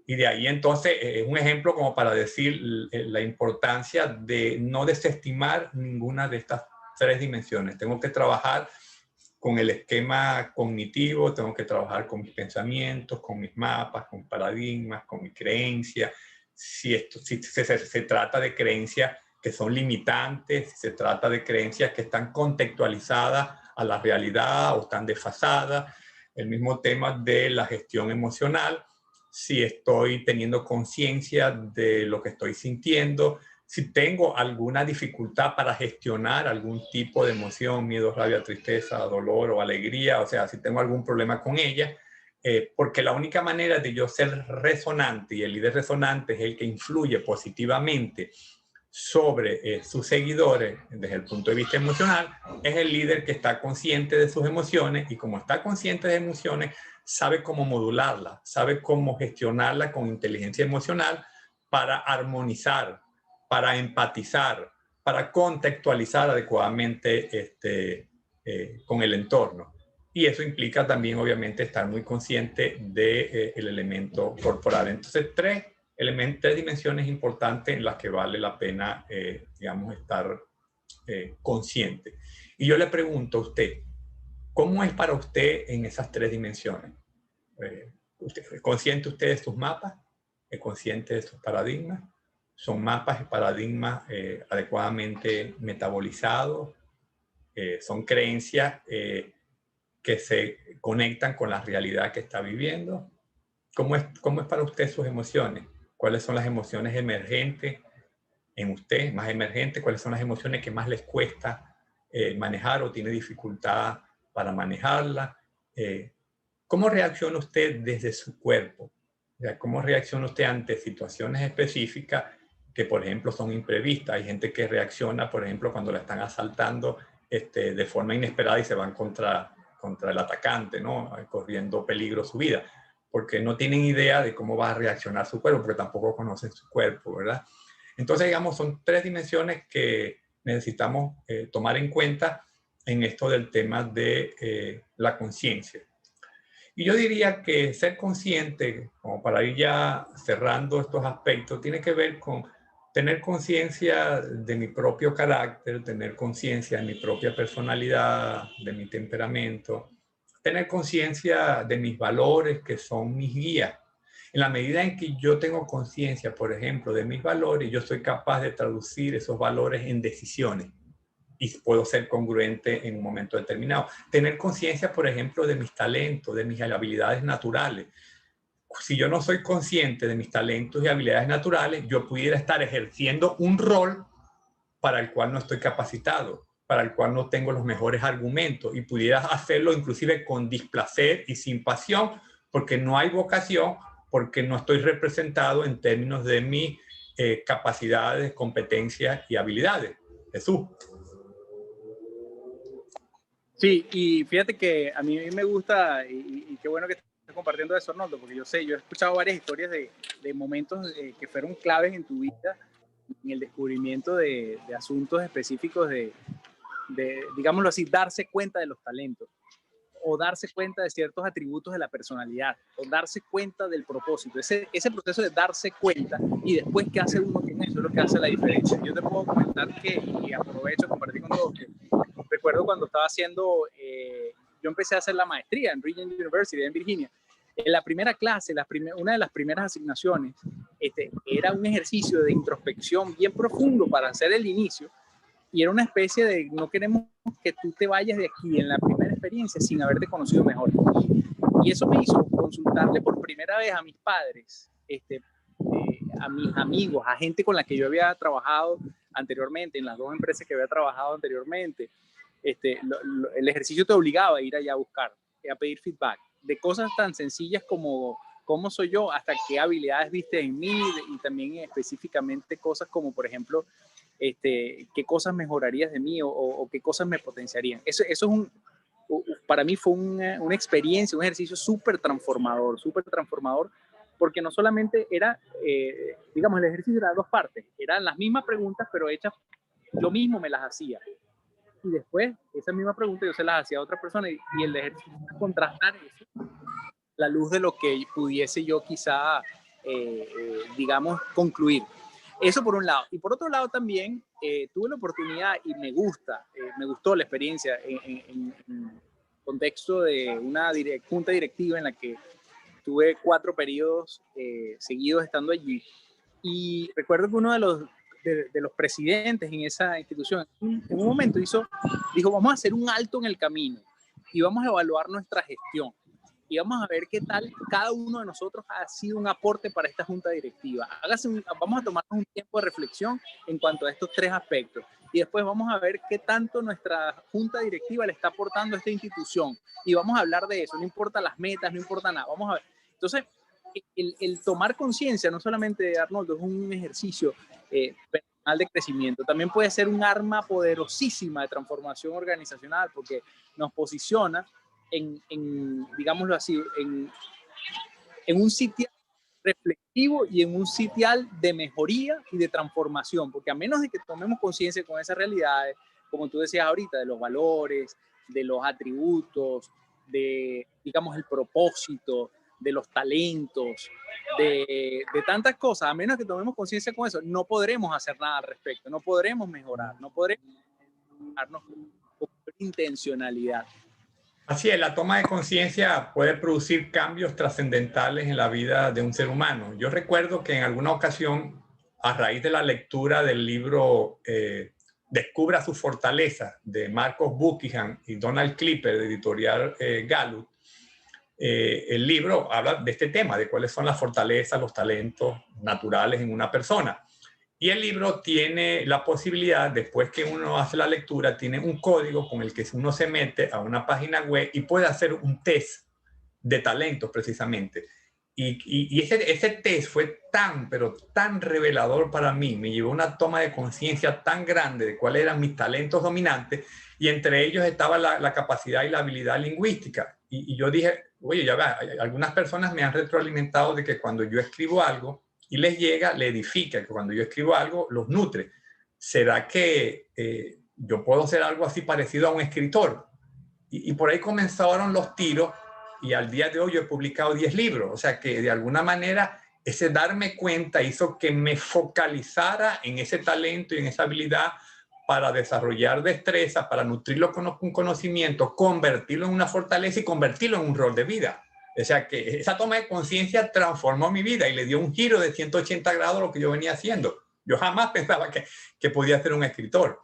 Y de ahí entonces es un ejemplo como para decir la importancia de no desestimar ninguna de estas 3 dimensiones. Tengo que trabajar con el esquema cognitivo, tengo que trabajar con mis pensamientos, con mis mapas, con paradigmas, con mis creencias. Si se trata de creencias que son limitantes, si se trata de creencias que están contextualizadas a la realidad o están desfasadas. El mismo tema de la gestión emocional, si estoy teniendo conciencia de lo que estoy sintiendo, si tengo alguna dificultad para gestionar algún tipo de emoción, miedo, rabia, tristeza, dolor o alegría, o sea, si tengo algún problema con ella, porque la única manera de yo ser resonante, y el líder resonante es el que influye positivamente sobre sus seguidores desde el punto de vista emocional, es el líder que está consciente de sus emociones y como está consciente de emociones, sabe cómo modularla, sabe cómo gestionarla con inteligencia emocional para armonizar, para empatizar, para contextualizar adecuadamente con el entorno. Y eso implica también, obviamente, estar muy consciente del elemento corporal. Entonces, 3 dimensiones importantes en las que vale la pena, digamos, estar consciente. Y yo le pregunto a usted, ¿cómo es para usted en esas 3 dimensiones? ¿Es consciente usted de sus mapas? ¿Es consciente de sus paradigmas? ¿Son mapas y paradigmas adecuadamente metabolizados? ¿Son creencias que se conectan con la realidad que está viviendo? ¿Cómo es para usted sus emociones? ¿Cuáles son las emociones emergentes en usted, más emergentes? ¿Cuáles son las emociones que más les cuesta manejar o tiene dificultad para manejarlas? ¿Cómo reacciona usted desde su cuerpo? O sea, ¿cómo reacciona usted ante situaciones específicas que, por ejemplo, son imprevistas? Hay gente que reacciona, por ejemplo, cuando la están asaltando de forma inesperada y se van contra el atacante, ¿no? Corriendo peligro su vida, porque no tienen idea de cómo va a reaccionar su cuerpo, porque tampoco conocen su cuerpo, ¿verdad? Entonces, digamos, son tres dimensiones que necesitamos tomar en cuenta en esto del tema de la conciencia. Y yo diría que ser consciente, como para ir ya cerrando estos aspectos, tiene que ver con tener conciencia de mi propio carácter, tener conciencia de mi propia personalidad, de mi temperamento, tener conciencia de mis valores que son mis guías. En la medida en que yo tengo conciencia, por ejemplo, de mis valores, yo soy capaz de traducir esos valores en decisiones y puedo ser congruente en un momento determinado. Tener conciencia, por ejemplo, de mis talentos, de mis habilidades naturales. Si yo no soy consciente de mis talentos y habilidades naturales, yo pudiera estar ejerciendo un rol para el cual no estoy capacitado, para el cual no tengo los mejores argumentos y pudiera hacerlo inclusive con displacer y sin pasión, porque no hay vocación, porque no estoy representado en términos de mis capacidades, competencias y habilidades. Jesús. Sí, y fíjate que a mí me gusta, y qué bueno que estés compartiendo eso, Arnoldo, porque yo sé, yo he escuchado varias historias de momentos que fueron claves en tu vida, en el descubrimiento de asuntos específicos digámoslo así, darse cuenta de los talentos, o darse cuenta de ciertos atributos de la personalidad, o darse cuenta del propósito. Ese proceso de darse cuenta y después qué hace uno con eso es lo que hace la diferencia. Yo te puedo comentar que, y aprovecho compartir con todos, que recuerdo cuando estaba haciendo, yo empecé a hacer la maestría en Regent University en Virginia. En la primera clase, una de las primeras asignaciones, era un ejercicio de introspección bien profundo para hacer el inicio, y era una especie de, no queremos que tú te vayas de aquí en la primera experiencia sin haberte conocido mejor. Y eso me hizo consultarle por primera vez a mis padres, a mis amigos, a gente con la que yo había trabajado anteriormente, en las dos empresas que había trabajado anteriormente. El ejercicio te obligaba a ir allá a buscar, a pedir feedback de cosas tan sencillas como cómo soy yo, hasta qué habilidades viste en mí, y también específicamente cosas como, por ejemplo, qué cosas mejorarías de mí, o qué cosas me potenciarían. Eso es para mí fue una experiencia, un ejercicio súper transformador, porque no solamente era, digamos, el ejercicio era dos partes, eran las mismas preguntas, pero hechas, yo mismo me las hacía. Y después, esa misma pregunta yo se las hacía a otra persona, y el ejercicio era contrastar eso, la luz de lo que pudiese yo quizá, digamos, concluir. Eso por un lado. Y por otro lado también tuve la oportunidad, y me gustó la experiencia en contexto de una junta directiva en la que tuve 4 periodos seguidos estando allí. Y recuerdo que uno de los presidentes en esa institución, en un momento dijo, vamos a hacer un alto en el camino y vamos a evaluar nuestra gestión. Y vamos a ver qué tal cada uno de nosotros ha sido un aporte para esta junta directiva. Vamos a tomarnos un tiempo de reflexión en cuanto a estos 3 aspectos. Y después vamos a ver qué tanto nuestra junta directiva le está aportando a esta institución. Y vamos a hablar de eso. No importa las metas, no importa nada. Vamos a ver. Entonces, el tomar conciencia, no solamente, Arnoldo, es un ejercicio personal de crecimiento. También puede ser un arma poderosísima de transformación organizacional, porque nos posiciona digámoslo así, en un sitial reflexivo y en un sitial de mejoría y de transformación, porque a menos de que tomemos conciencia con esas realidades, como tú decías ahorita, de los valores, de los atributos, de, digamos, el propósito, de los talentos, de tantas cosas, a menos que tomemos conciencia con eso, no podremos hacer nada al respecto, no podremos mejorar, no podremos darnos con intencionalidad. Así es, la toma de conciencia puede producir cambios trascendentales en la vida de un ser humano. Yo recuerdo que en alguna ocasión, a raíz de la lectura del libro Descubra su fortaleza, de Marcos Buckingham y Donald Clipper, de editorial Gallup, el libro habla de este tema, de cuáles son las fortalezas, los talentos naturales en una persona. Y el libro tiene la posibilidad, después que uno hace la lectura, tiene un código con el que uno se mete a una página web y puede hacer un test de talentos precisamente. Y ese test fue tan, pero tan revelador para mí, me llevó a una toma de conciencia tan grande de cuáles eran mis talentos dominantes, y entre ellos estaba la capacidad y la habilidad lingüística. Y yo dije, oye, ya va, algunas personas me han retroalimentado de que cuando yo escribo algo y les llega, le edifica, que cuando yo escribo algo, los nutre. ¿Será que yo puedo hacer algo así parecido a un escritor? Y por ahí comenzaron los tiros, y al día de hoy yo he publicado 10 libros. O sea que de alguna manera ese darme cuenta hizo que me focalizara en ese talento y en esa habilidad para desarrollar destreza, para nutrirlo con un conocimiento, convertirlo en una fortaleza y convertirlo en un rol de vida. O sea que esa toma de conciencia transformó mi vida y le dio un giro de 180 grados a lo que yo venía haciendo. Yo jamás pensaba que podía ser un escritor.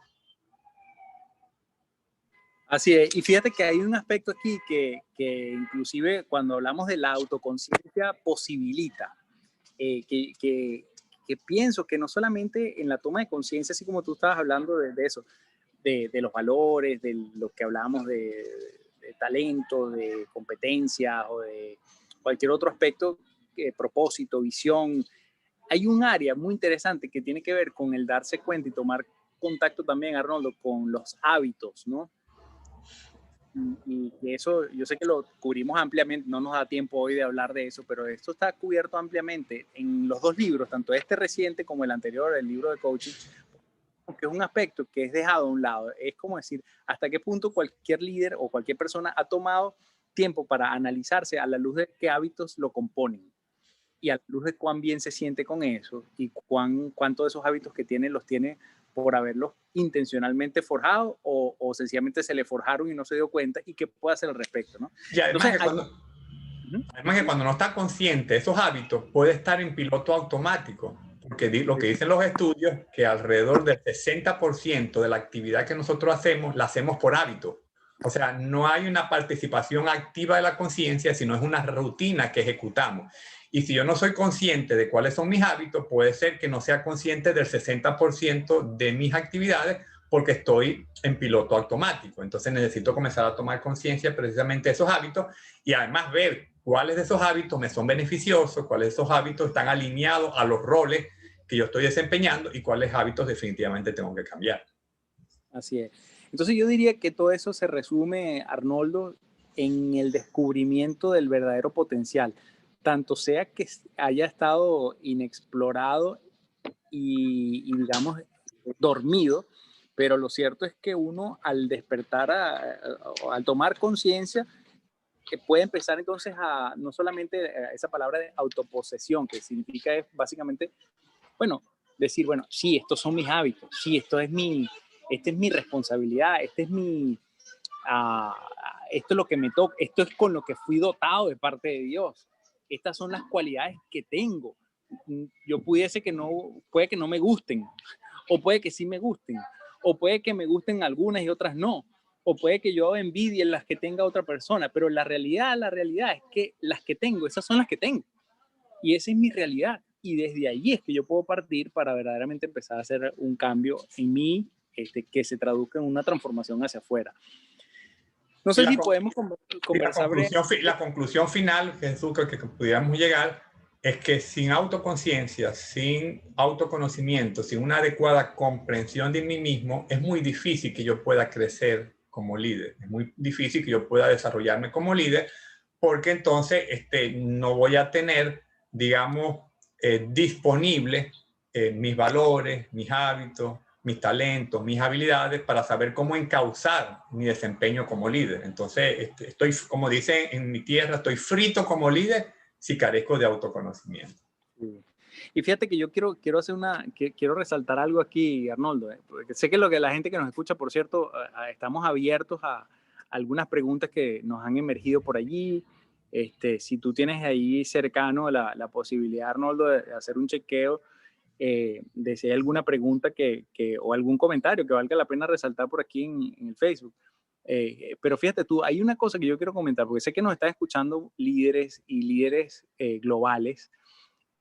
Así es, y fíjate que hay un aspecto aquí que inclusive cuando hablamos de la autoconciencia posibilita, que pienso que no solamente en la toma de conciencia, así como tú estabas hablando de eso, de los valores, de lo que hablábamos de talento, de competencia o de cualquier otro aspecto, propósito, visión. Hay un área muy interesante que tiene que ver con el darse cuenta y tomar contacto también, Arnoldo, con los hábitos, ¿no? Y eso yo sé que lo cubrimos ampliamente, no nos da tiempo hoy de hablar de eso, pero esto está cubierto ampliamente en los dos libros, tanto este reciente como el anterior, el libro de coaching, que es un aspecto que es dejado a un lado. Es como decir, hasta qué punto cualquier líder o cualquier persona ha tomado tiempo para analizarse a la luz de qué hábitos lo componen y a la luz de cuán bien se siente con eso y cuánto de esos hábitos que tiene los tiene por haberlos intencionalmente forjado o sencillamente se le forjaron y no se dio cuenta y qué puede hacer al respecto, ¿no? Y además, Entonces, además que cuando no está consciente de esos hábitos, puede estar en piloto automático. Porque lo que dicen los estudios, que alrededor del 60% de la actividad que nosotros hacemos, la hacemos por hábito. O sea, no hay una participación activa de la conciencia, sino es una rutina que ejecutamos. Y si yo no soy consciente de cuáles son mis hábitos, puede ser que no sea consciente del 60% de mis actividades porque estoy en piloto automático. Entonces necesito comenzar a tomar conciencia precisamente de esos hábitos y además ver cuáles de esos hábitos me son beneficiosos, cuáles de esos hábitos están alineados a los roles que yo estoy desempeñando y cuáles hábitos definitivamente tengo que cambiar. así es. Entonces yo diría que todo eso se resume, Arnoldo, en el descubrimiento del verdadero potencial, tanto sea que haya estado inexplorado y digamos, dormido, pero lo cierto es que uno al despertar, al tomar conciencia, que puede empezar entonces a, no solamente esa palabra de autoposesión, que significa es básicamente, bueno, decir, bueno, sí, estos son mis hábitos, sí, esta es mi responsabilidad, este es uh, esto es lo que me toca, esto es con lo que fui dotado de parte de Dios, estas son las cualidades que tengo. Yo puede que no me gusten, o puede que sí me gusten, o puede que me gusten algunas y otras no, o puede que yo envidie las que tenga otra persona, pero la realidad es que las que tengo, esas son las que tengo, y esa es mi realidad, y desde ahí es que yo puedo partir para verdaderamente empezar a hacer un cambio en mí, que se traduzca en una transformación hacia afuera. No sé si podemos conversar. La conclusión final, Jesús, que pudiéramos llegar, es que sin autoconciencia, sin autoconocimiento, sin una adecuada comprensión de mí mismo, es muy difícil que yo pueda crecer como líder. Es muy difícil que yo pueda desarrollarme como líder, porque entonces no voy a tener, digamos, disponible mis valores, mis hábitos, mis talentos, mis habilidades para saber cómo encauzar mi desempeño como líder. Entonces, estoy, como dicen en mi tierra, estoy frito como líder si carezco de autoconocimiento. Y fíjate que yo quiero hacer quiero resaltar algo aquí, Arnoldo, porque sé que lo que la gente que nos escucha, por cierto, estamos abiertos a algunas preguntas que nos han emergido por allí. Si tú tienes ahí cercano la posibilidad, Arnoldo, de hacer un chequeo, de si hay alguna pregunta o algún comentario que valga la pena resaltar por aquí en el Facebook. Pero fíjate tú, hay una cosa que yo quiero comentar, porque sé que nos están escuchando líderes y líderes globales,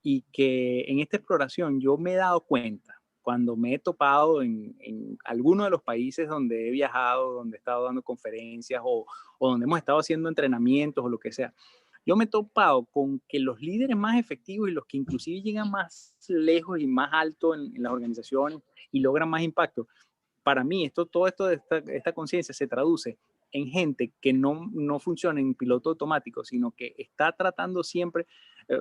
y que en esta exploración yo me he dado cuenta, cuando me he topado en algunos de los países donde he viajado, donde he estado dando conferencias o donde hemos estado haciendo entrenamientos o lo que sea, yo me he topado con que los líderes más efectivos y los que inclusive llegan más lejos y más alto en las organizaciones y logran más impacto, para mí todo esto de esta conciencia se traduce en gente que no funciona en piloto automático, sino que está tratando siempre,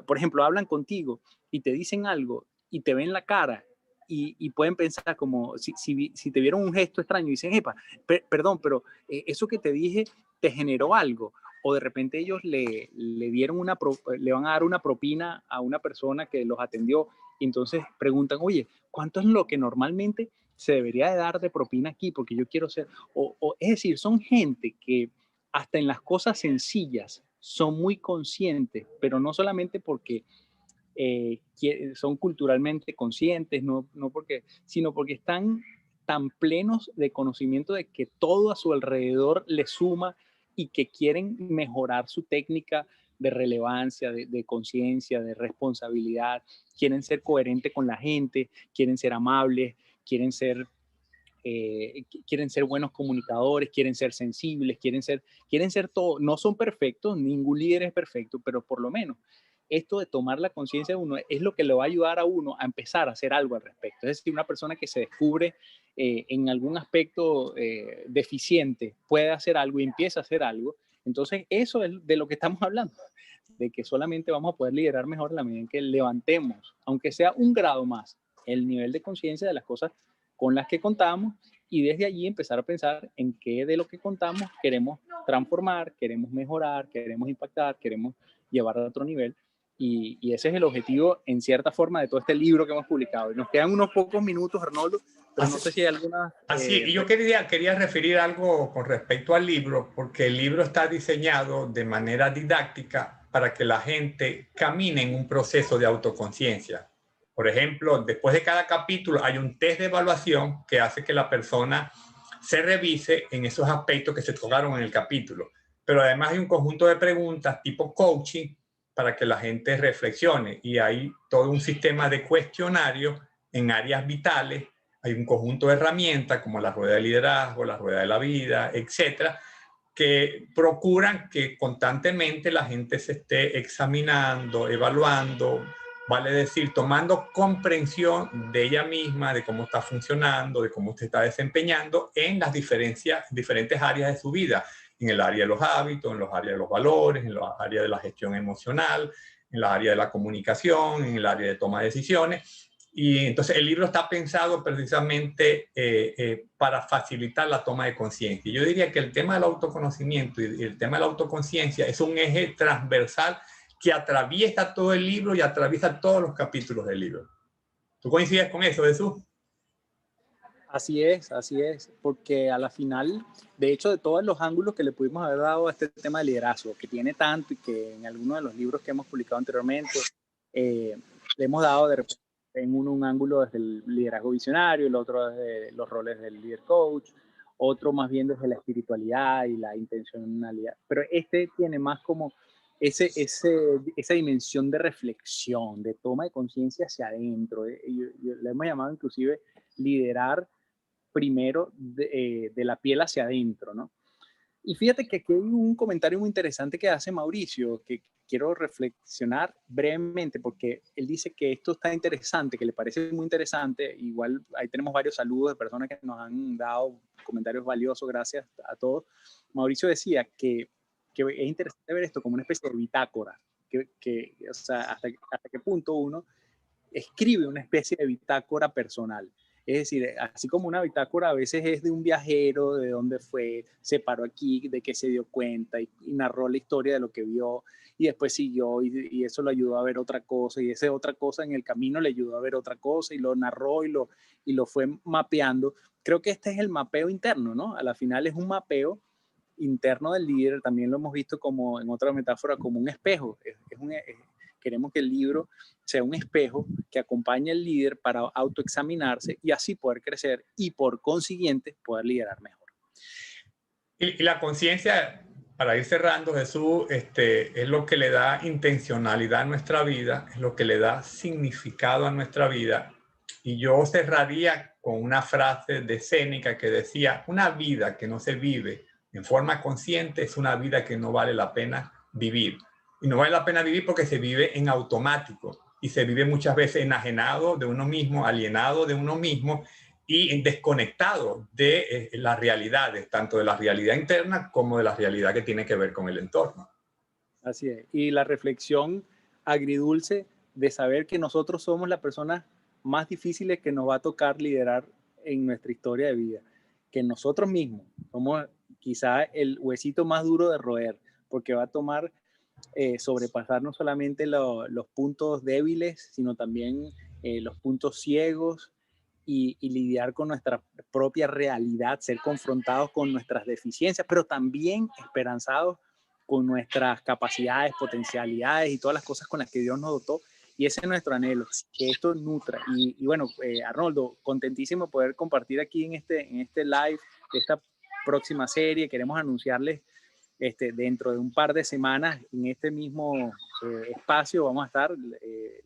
por ejemplo, hablan contigo y te dicen algo y te ven la cara y pueden pensar como si te vieron un gesto extraño y dicen, epa, perdón, pero eso que te dije te generó algo. O de repente ellos le dieron le van a dar una propina a una persona que los atendió y entonces preguntan, oye, ¿cuánto es lo que normalmente se debería de dar de propina aquí? Porque yo quiero ser, es decir, son gente que hasta en las cosas sencillas son muy conscientes, pero no solamente porque son culturalmente conscientes, no porque, sino porque están tan plenos de conocimiento de que todo a su alrededor les suma y que quieren mejorar su técnica de relevancia, de conciencia, de responsabilidad, quieren ser coherentes con la gente, quieren ser amables, quieren ser buenos comunicadores, quieren ser sensibles, quieren ser todo. No son perfectos, ningún líder es perfecto, pero por lo menos esto de tomar la conciencia de uno es lo que le va a ayudar a uno a empezar a hacer algo al respecto. Es decir, una persona que se descubre en algún aspecto deficiente puede hacer algo y empieza a hacer algo. Entonces, eso es de lo que estamos hablando, de que solamente vamos a poder liderar mejor en la medida en que levantemos, aunque sea un grado más, el nivel de conciencia de las cosas con las que contamos y desde allí empezar a pensar en qué de lo que contamos queremos transformar, queremos mejorar, queremos impactar, queremos llevar a otro nivel. Y ese es el objetivo, en cierta forma, de todo este libro que hemos publicado. Y nos quedan unos pocos minutos, Arnoldo, pero no sé si hay alguna... Así, y yo quería referir algo con respecto al libro, porque el libro está diseñado de manera didáctica para que la gente camine en un proceso de autoconciencia. Por ejemplo, después de cada capítulo hay un test de evaluación que hace que la persona se revise en esos aspectos que se tocaron en el capítulo. Pero además hay un conjunto de preguntas tipo coaching para que la gente reflexione, y hay todo un sistema de cuestionarios en áreas vitales. Hay un conjunto de herramientas como la rueda de liderazgo, la rueda de la vida, etcétera, que procuran que constantemente la gente se esté examinando, evaluando, vale decir, tomando comprensión de ella misma, de cómo está funcionando, de cómo se está desempeñando en las diferentes áreas de su vida, en el área de los hábitos, en los áreas de los valores, en las áreas de la gestión emocional, en la área de la comunicación, en el área de toma de decisiones. Y entonces el libro está pensado precisamente para facilitar la toma de conciencia. Yo diría que el tema del autoconocimiento y el tema de la autoconciencia es un eje transversal que atraviesa todo el libro y atraviesa todos los capítulos del libro. ¿Tú coincides con eso, Jesús? Así es, porque a la final, de hecho, de todos los ángulos que le pudimos haber dado a este tema de liderazgo, que tiene tanto y que en algunos de los libros que hemos publicado anteriormente, le hemos dado de repente en uno un ángulo desde el liderazgo visionario, el otro desde los roles del líder coach, otro más bien desde la espiritualidad y la intencionalidad, pero este tiene más como esa dimensión de reflexión, de toma de conciencia hacia adentro. Le hemos llamado inclusive liderar primero de la piel hacia adentro, ¿no? Y fíjate que aquí hay un comentario muy interesante que hace Mauricio, que quiero reflexionar brevemente, porque él dice que esto está interesante, que le parece muy interesante. Igual ahí tenemos varios saludos de personas que nos han dado comentarios valiosos, gracias a todos. Mauricio decía que es interesante ver esto como una especie de bitácora, o sea, hasta qué punto uno escribe una especie de bitácora personal. Es decir, así como una bitácora a veces es de un viajero, de dónde fue, se paró aquí, de qué se dio cuenta y narró la historia de lo que vio y después siguió y eso lo ayudó a ver otra cosa y esa otra cosa en el camino le ayudó a ver otra cosa y lo narró y lo fue mapeando. Creo que este es el mapeo interno, ¿no? A la final es un mapeo interno del líder, también lo hemos visto como en otra metáfora, como un espejo. Queremos que el libro sea un espejo que acompañe al líder para autoexaminarse y así poder crecer y por consiguiente poder liderar mejor. Y la conciencia, para ir cerrando, Jesús, es lo que le da intencionalidad a nuestra vida, es lo que le da significado a nuestra vida. Y yo cerraría con una frase de Séneca que decía: una vida que no se vive en forma consciente es una vida que no vale la pena vivir. Y no vale la pena vivir porque se vive en automático y se vive muchas veces enajenado de uno mismo, alienado de uno mismo y desconectado de las realidades, tanto de la realidad interna como de la realidad que tiene que ver con el entorno. Así es. Y la reflexión agridulce de saber que nosotros somos las personas más difíciles que nos va a tocar liderar en nuestra historia de vida. Que nosotros mismos somos quizá el huesito más duro de roer, porque va a tomar sobrepasar no solamente los puntos débiles, sino también los puntos ciegos y lidiar con nuestra propia realidad, ser confrontados con nuestras deficiencias, pero también esperanzados con nuestras capacidades, potencialidades y todas las cosas con las que Dios nos dotó. Y ese es nuestro anhelo, que esto nutra. Y bueno, Arnoldo, contentísimo de poder compartir aquí en este live de esta próxima serie. Queremos anunciarles dentro de un par de semanas en este mismo espacio vamos a estar,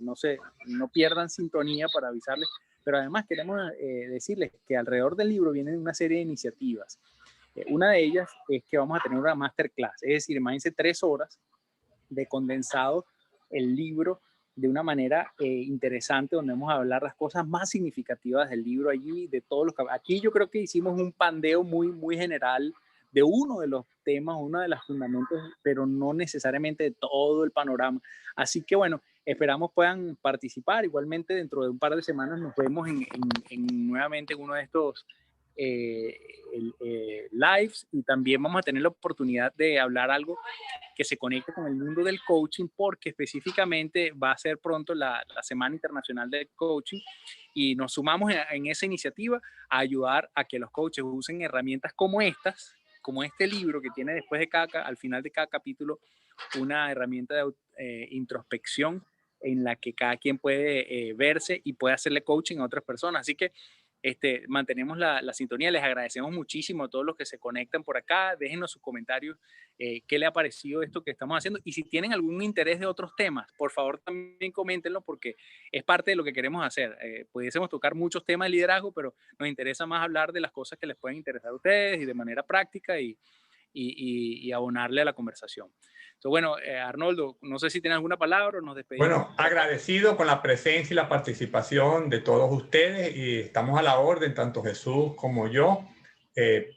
no sé, no pierdan sintonía para avisarles, pero además queremos decirles que alrededor del libro vienen una serie de iniciativas. Una de ellas es que vamos a tener una masterclass, es decir, imagínense 3 horas de condensado el libro de una manera interesante, donde vamos a hablar las cosas más significativas del libro allí, de todos los... Aquí yo creo que hicimos un pandeo muy general de uno de los temas, uno de los fundamentos, pero no necesariamente de todo el panorama. Así que bueno, esperamos puedan participar. Igualmente dentro de un par de semanas nos vemos nuevamente en uno de estos lives, y también vamos a tener la oportunidad de hablar algo que se conecte con el mundo del coaching, porque específicamente va a ser pronto la Semana Internacional del Coaching y nos sumamos en esa iniciativa a ayudar a que los coaches usen herramientas como estas, como este libro que tiene después de al final de cada capítulo, una herramienta de introspección en la que cada quien puede verse y puede hacerle coaching a otras personas. Así que mantenemos la sintonía. Les agradecemos muchísimo a todos los que se conectan por acá. Déjenos sus comentarios, qué le ha parecido esto que estamos haciendo. Y si tienen algún interés de otros temas, por favor también coméntenlo, porque es parte de lo que queremos hacer. Pudiésemos tocar muchos temas de liderazgo, pero nos interesa más hablar de las cosas que les pueden interesar a ustedes y de manera práctica y abonarle a la conversación. Entonces, bueno, Arnoldo, no sé si tienes alguna palabra o nos despedimos. Bueno, agradecido con la presencia y la participación de todos ustedes, y estamos a la orden, tanto Jesús como yo,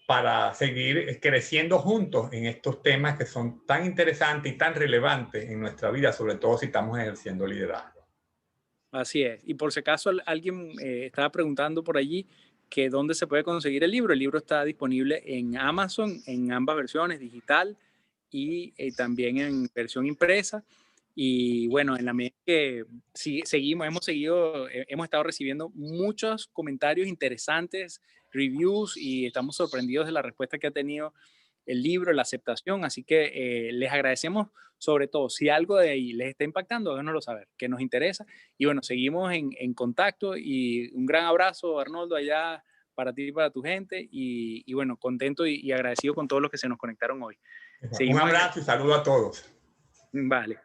para seguir creciendo juntos en estos temas que son tan interesantes y tan relevantes en nuestra vida, sobre todo si estamos ejerciendo liderazgo. Así es. Y por si acaso alguien estaba preguntando por allí que dónde se puede conseguir el libro. El libro está disponible en Amazon en ambas versiones, digital y también en versión impresa. Y bueno, en la medida que hemos estado recibiendo muchos comentarios interesantes, reviews, y estamos sorprendidos de la respuesta que ha tenido el libro, la aceptación. Así que les agradecemos, sobre todo, si algo de ahí les está impactando, déjenoslo saber, que nos interesa. Y bueno, seguimos en contacto, y un gran abrazo, Arnoldo, allá para ti y para tu gente. Y bueno, contento y agradecido con todos los que se nos conectaron hoy. Un abrazo y saludo a todos. Vale.